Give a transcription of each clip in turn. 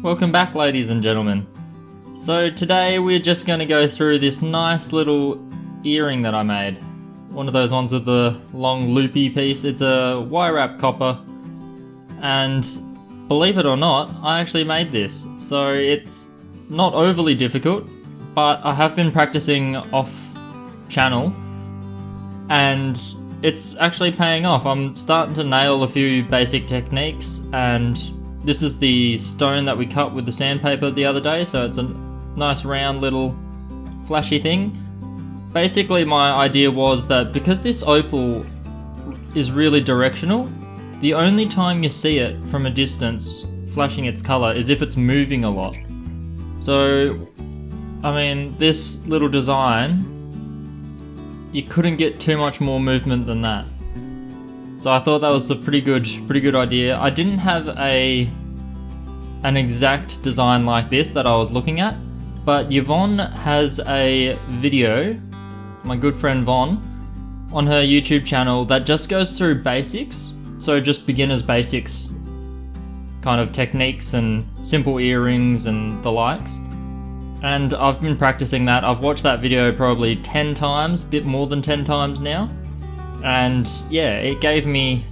Welcome back, ladies and gentlemen. So today we're just going to go through this nice little earring that I made. One of those ones with the long loopy piece. It's a wire wrap copper, and believe it or not, I actually made this. So it's not overly difficult, but I have been practicing off channel and it's actually paying off. I'm starting to nail a few basic techniques, and this is the stone that we cut with the sandpaper the other day, so it's a nice round little flashy thing. Basically my idea was that because this opal is really directional, the only time you see it from a distance flashing its colour is if it's moving a lot. So, I mean, this little design, you couldn't get too much more movement than that. So I thought that was a pretty good idea. I didn't have an exact design like this that I was looking at, but Yvonne has a video, my good friend Von, on her YouTube channel that just goes through basics. So just beginner's basics kind of techniques and simple earrings and the likes. And I've been practicing that. I've watched that video probably 10 times, a bit more than 10 times now. And yeah, it gave me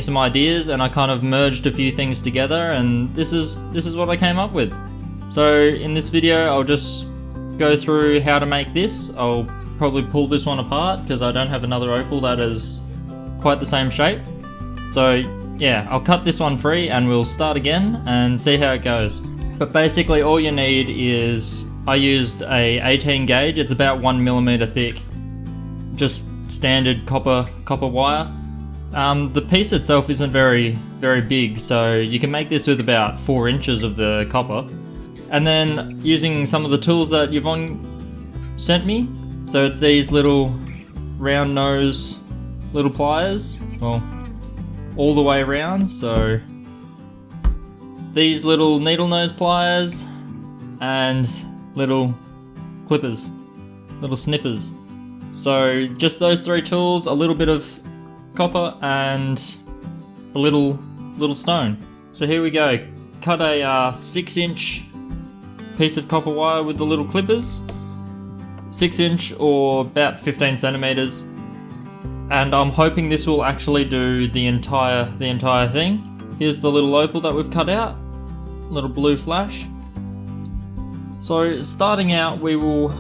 some ideas, and I kind of merged a few things together, and this is what I came up with. So in this video I'll just go through how to make this. I'll probably pull this one apart because I don't have another opal that is quite the same shape. So yeah, I'll cut this one free and we'll start again and see how it goes. But basically all you need is, I used a 18 gauge, it's about 1mm thick, just standard copper wire. The piece itself isn't very big, so you can make this with about 4 inches of the copper. And then using some of the tools that Yvonne sent me, so it's these little round nose little pliers, well, all the way around. So these little needle nose pliers and little clippers, little snippers. So just those 3 tools, a little bit of copper and a little stone. So here we go. Cut a 6-inch piece of copper wire with the little clippers, 6-inch or about 15 centimeters. And I'm hoping this will actually do the entire thing. Here's the little opal that we've cut out, little blue flash. So starting out, we will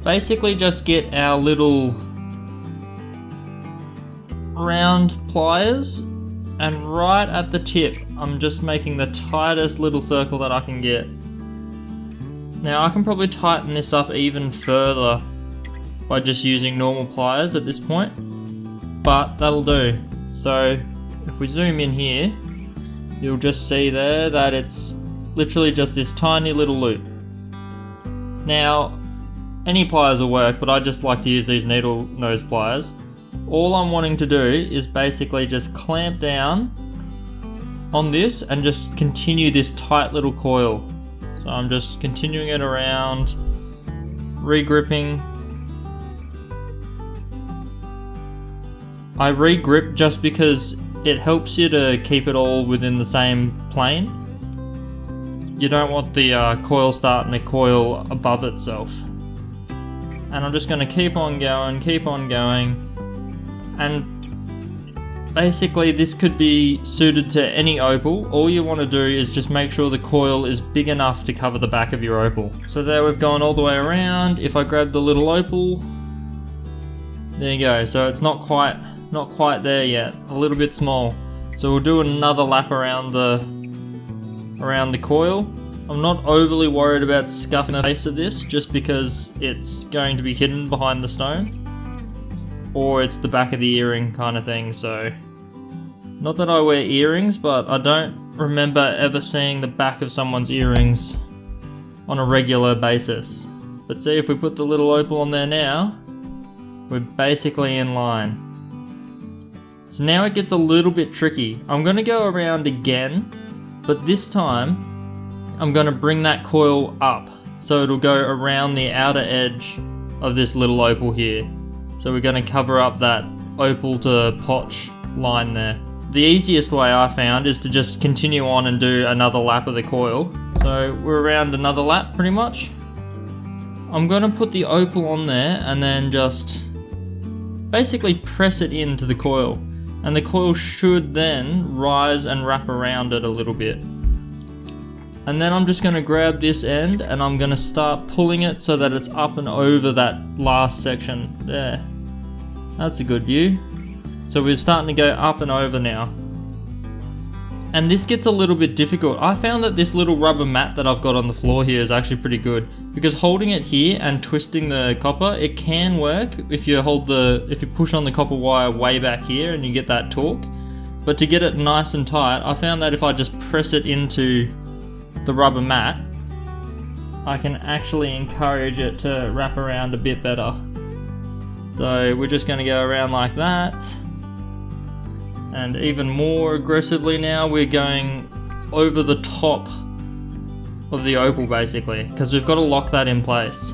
basically just get our little round pliers, and right at the tip I'm just making the tightest little circle that I can get. Now I can probably tighten this up even further by just using normal pliers at this point, but that'll do. So if we zoom in here, you'll just see there that it's literally just this tiny little loop. Now any pliers will work, but I just like to use these needle nose pliers. All I'm wanting to do is basically just clamp down on this and just continue this tight little coil. So I'm just continuing it around, re-gripping. I re-grip just because it helps you to keep it all within the same plane. You don't want the coil starting to coil above itself. And I'm just going to keep on going, and basically this could be suited to any opal. All you want to do is just make sure the coil is big enough to cover the back of your opal. So there, we've gone all the way around. If I grab the little opal, there you go. So it's not quite there yet, a little bit small. So we'll do another lap around the coil. I'm not overly worried about scuffing the face of this, just because it's going to be hidden behind the stone, or it's the back of the earring kind of thing. So not that I wear earrings, but I don't remember ever seeing the back of someone's earrings on a regular basis. But see, if we put the little opal on there now, we're basically in line. So now it gets a little bit tricky. I'm going to go around again, but this time I'm going to bring that coil up, so it'll go around the outer edge of this little opal here. So we're going to cover up that opal to potch line there. The easiest way I found is to just continue on and do another lap of the coil. So So we're around another lap pretty much. I'm gonna put the opal on there and then just basically press it into the coil. And the coil should then rise and wrap around it a little bit. And then I'm just gonna grab this end and I'm gonna start pulling it so that it's up and over that last section there. That's a good view. So we're starting to go up and over now. And this gets a little bit difficult. I found that this little rubber mat that I've got on the floor here is actually pretty good, because holding it here and twisting the copper, it can work if you push on the copper wire way back here and you get that torque. But to get it nice and tight, I found that if I just press it into the rubber mat, I can actually encourage it to wrap around a bit better. So we're just going to go around like that. And even more aggressively now, we're going over the top of the opal basically, because we've got to lock that in place.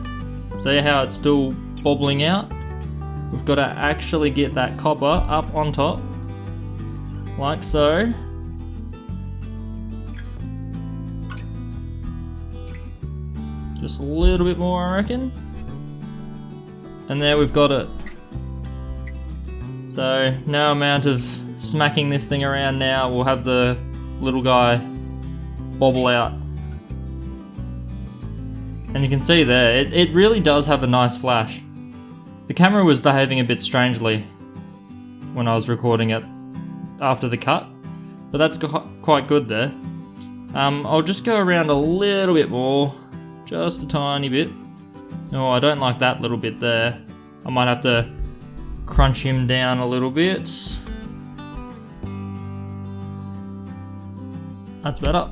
See how it's still bobbling out? We've got to actually get that copper up on top, like so. Just a little bit more, I reckon. And there we've got it. So no amount of smacking this thing around now will have the little guy bobble out. And you can see there, it really does have a nice flash. The camera was behaving a bit strangely when I was recording it after the cut, but that's quite good there. I'll just go around a little bit more, just a tiny bit. Oh, I don't like that little bit there. I might have to crunch him down a little bit. That's better.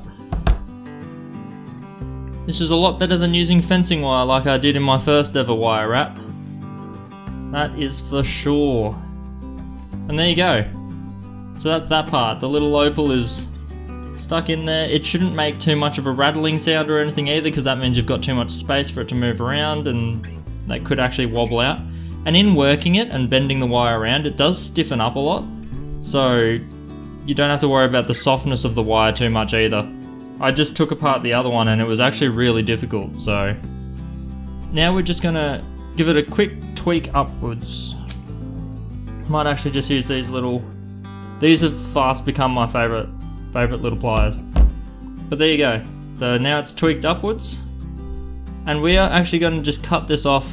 This is a lot better than using fencing wire like I did in my first ever wire wrap. That is for sure. And there you go. So that's that part. The little opal is stuck in there. It shouldn't make too much of a rattling sound or anything either, because that means you've got too much space for it to move around and that could actually wobble out. And in working it and bending the wire around, it does stiffen up a lot. So you don't have to worry about the softness of the wire too much either. I just took apart the other one and it was actually really difficult. So now we're just gonna give it a quick tweak upwards. Might actually just use these little, these have fast become my favorite little pliers. But there you go. So now it's tweaked upwards, and we are actually going to just cut this off.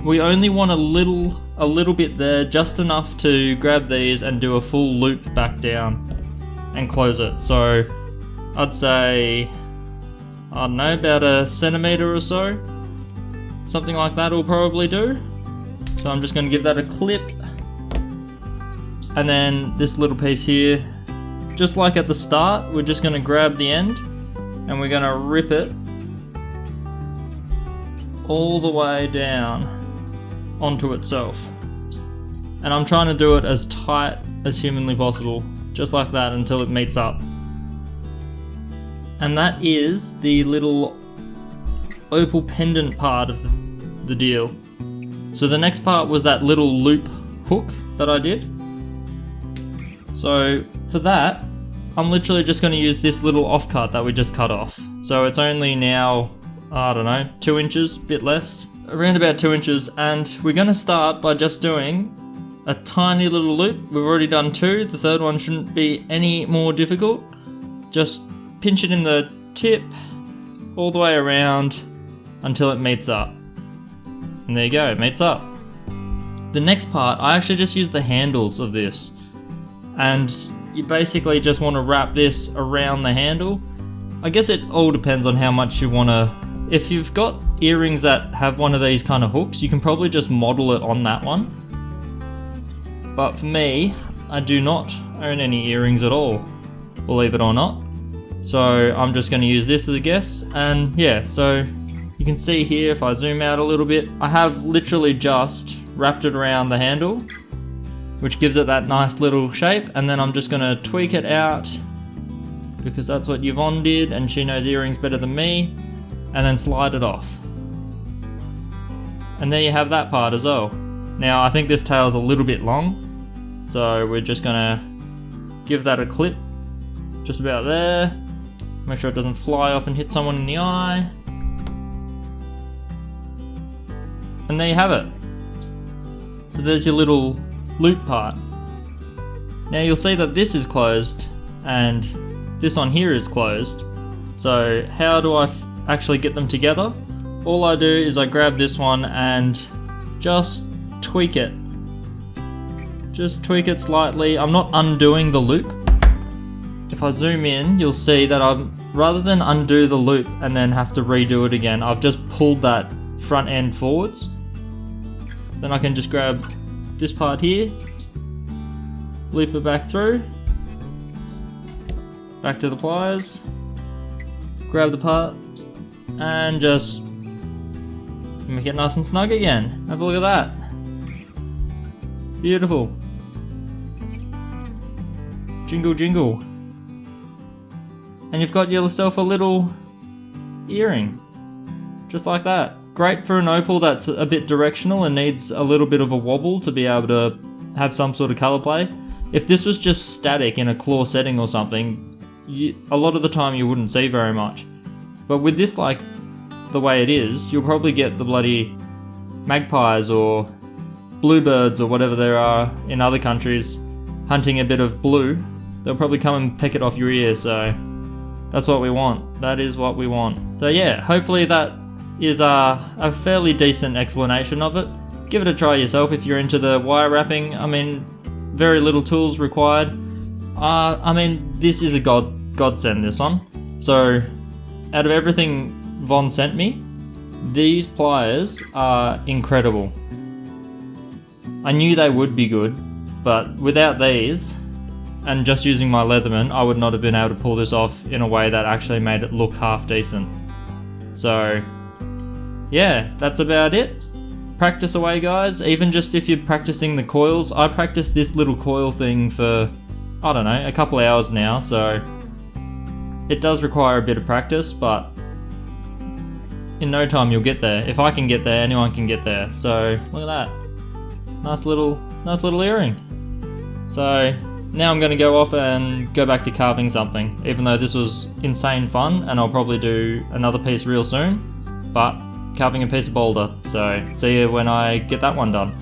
We only want a little bit there, just enough to grab these and do a full loop back down and close it. So I'd say, I don't know, about a centimetre or so. Something like that will probably do. So I'm just going to give that a clip. And then this little piece here, just like at the start, we're just going to grab the end and we're going to rip it all the way down onto itself. And I'm trying to do it as tight as humanly possible, just like that, until it meets up. And that is the little opal pendant part of the deal. So the next part was that little loop hook that I did. So for that, I'm literally just going to use this little offcut that we just cut off. So it's only now, I don't know, 2 inches, a bit less, around about 2 inches. And we're going to start by just doing a tiny little loop. We've already done 2. The third one shouldn't be any more difficult. Just pinch it in the tip all the way around until it meets up. And there you go, it meets up. The next part, I actually just use the handles of this. And you basically just want to wrap this around the handle. I guess it all depends on how much you want to. If you've got earrings that have one of these kind of hooks, you can probably just model it on that one. But for me, I do not own any earrings at all, believe it or not. So I'm just going to use this as a guess. And yeah, so you can see here, if I zoom out a little bit, I have literally just wrapped it around the handle, which gives it that nice little shape. And then I'm just going to tweak it out, because that's what Yvonne did and she knows earrings better than me, and then slide it off. And there you have that part as well. Now I think this tail's a little bit long, so we're just going to give that a clip just about there. Make sure it doesn't fly off and hit someone in the eye. And there you have it. So there's your little loop part. Now you'll see that this is closed and this on here is closed. So how do I actually get them together? All I do is I grab this one and just tweak it. Just tweak it slightly. I'm not undoing the loop. If I zoom in, you'll see that rather than undo the loop and then have to redo it again, I've just pulled that front end forwards. Then I can just grab this part here, loop it back through, back to the pliers, grab the part, and just make it nice and snug again. Have a look at that. Beautiful. Jingle jingle. And you've got yourself a little earring. Just like that. Great for an opal that's a bit directional and needs a little bit of a wobble to be able to have some sort of color play. If this was just static in a claw setting or something, a lot of the time you wouldn't see very much. But with this, like the way it is, you'll probably get the bloody magpies or bluebirds or whatever there are in other countries hunting a bit of blue. They'll probably come and pick it off your ear, so that's what we want. That is what we want. So yeah, hopefully that is a fairly decent explanation of it. Give it a try yourself if you're into the wire wrapping. I mean, very little tools required. I mean, this is a godsend, this one. So, out of everything Yvonne sent me, these pliers are incredible. I knew they would be good, but without these, and just using my Leatherman, I would not have been able to pull this off in a way that actually made it look half decent. So, yeah, that's about it. Practice away, guys. Even just if you're practicing the coils, I practiced this little coil thing for, I don't know, a couple hours now, so it does require a bit of practice, but in no time you'll get there. If I can get there, anyone can get there. So look at that. Nice little earring. So now I'm going to go off and go back to carving something, even though this was insane fun, and I'll probably do another piece real soon, but carving a piece of boulder. So see you when I get that one done.